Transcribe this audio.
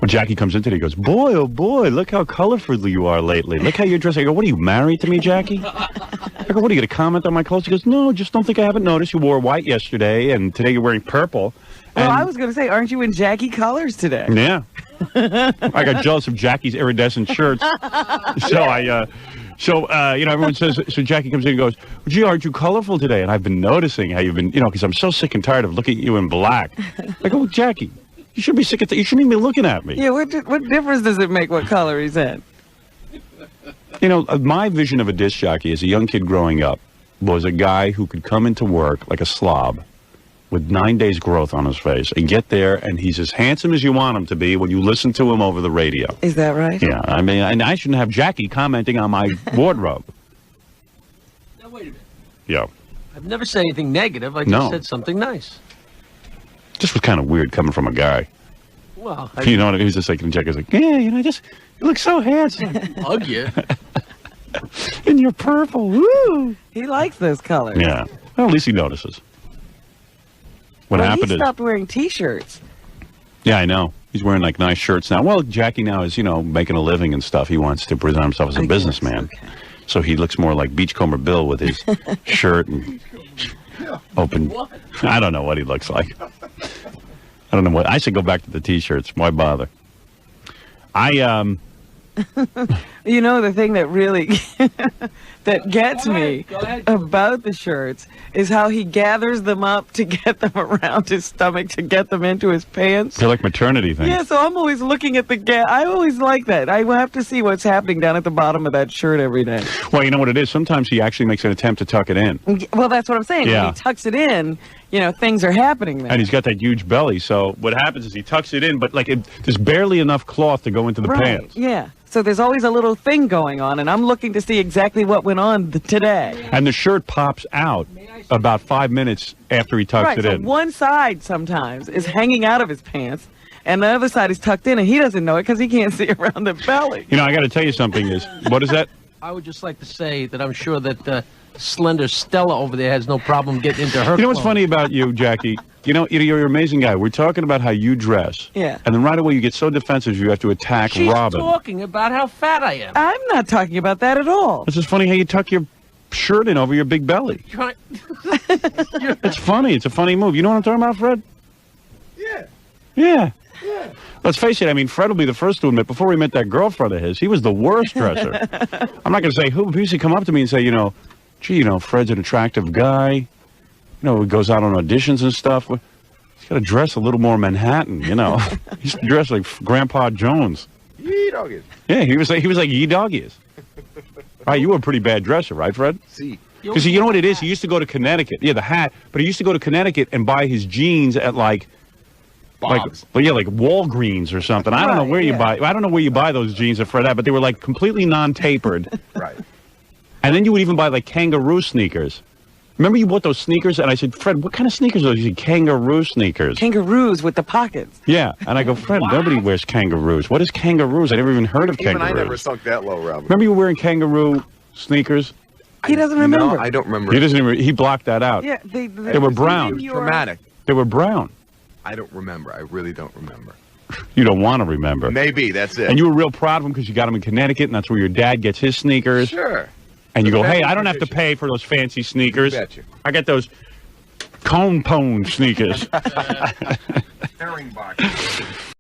Well, Jackie comes in today. He goes, boy, oh boy, look how colorful you are lately. Look how you're dressed. I go, what are you, married to me, Jackie? I go, what are you going to comment on my clothes? He goes, no, just don't think I haven't noticed. You wore white yesterday, and today you're wearing purple. Well, I was going to say, aren't you in Jackie colors today? Yeah. I got jealous of Jackie's iridescent shirts. So everyone says, so Jackie comes in and goes, gee, aren't you colorful today? And I've been noticing how you've been, because I'm so sick and tired of looking at you in black. I go, well, Jackie, you should be sick of you shouldn't even be looking at me. Yeah, what difference does it make what color he's in? My vision of a disc jockey as a young kid growing up was a guy who could come into work like a slob with 9 days growth on his face and get there, and he's as handsome as you want him to be when you listen to him over the radio. Is that right? Yeah, I mean, and I shouldn't have Jackie commenting on my wardrobe. Now, wait a minute. Yeah. I've never said anything negative. I just said something nice. This was kind of weird coming from a guy. Well, you know what I mean? He was just like, and Jackie's like, yeah, you look so handsome. Hug you. And you're purple. Woo! He likes those colors. Yeah. Well, at least he notices. What happened he is... stopped wearing T-shirts. Yeah, I know. He's wearing, like, nice shirts now. Well, Jackie now is, making a living and stuff. He wants to present himself as a businessman. Okay. So he looks more like Beachcomber Bill with his shirt and open... I don't know what he looks like. I don't know what... I should go back to the T-shirts. Why bother? The thing that really that gets me about the shirts is how he gathers them up to get them around his stomach to get them into his pants. They're like maternity things. Yeah, so I'm always looking at the I always like that. I have to see what's happening down at the bottom of that shirt every day. Well, you know what it is? Sometimes he actually makes an attempt to tuck it in. Well, that's what I'm saying. Yeah. When he tucks it in, things are happening there. And he's got that huge belly, so what happens is he tucks it in, but there's barely enough cloth to go into the pants. Yeah. So there's always a little thing going on, and I'm looking to see exactly what went on today. And the shirt pops out about 5 minutes after he tucks it in. One side sometimes is hanging out of his pants, and the other side is tucked in, and he doesn't know it because he can't see around the belly. I got to tell you something what is that? I would just like to say that I'm sure that slender Stella over there has no problem getting into her You know what's clothes. funny about you, Jackie? You're an amazing guy. We're talking about how you dress. Yeah. And then right away you get so defensive you have to attack She's Robin. talking about how fat I am. I'm not talking about that at all. It's just funny how you tuck your shirt in over your big belly. It's funny. It's a funny move. You know what I'm talking about, Fred? Yeah. Let's face it. I mean, Fred will be the first to admit, before we met that girlfriend of his, he was the worst dresser. I'm not going to say who, but he used to come up to me and say, gee, Fred's an attractive guy. He goes out on auditions and stuff. He's got to dress a little more Manhattan, He used to dress like Grandpa Jones. Yee doggies. Yeah, he was like Ye Doggies. Right, you were a pretty bad dresser, right, Fred? See. Because you know what it is? He used to go to Connecticut. Yeah, the hat. But he used to go to Connecticut and buy his jeans at Bob's. like Walgreens or something. I don't know where you buy. I don't know where you buy those jeans at Fred, but they were like completely non-tapered. Right. And then you would even buy like kangaroo sneakers. Remember you bought those sneakers? And I said, Fred, what kind of sneakers are those? He said, kangaroo sneakers. Kangaroos with the pockets. Yeah. And I go, Fred, nobody wears kangaroos. What is kangaroos? I never even heard of kangaroos. Even I never sunk that low, Robin. Remember you were wearing kangaroo sneakers? He doesn't remember. No, I don't remember. He doesn't even, he blocked that out. Yeah, They were brown. Dramatic. They were brown. I don't remember. I really don't remember. You don't want to remember. Maybe, that's it. And you were real proud of them because you got them in Connecticut, and that's where your dad gets his sneakers. Sure. And you go, hey, I don't have to pay for those fancy sneakers. You betcha. I get those cone pone sneakers. Herring box.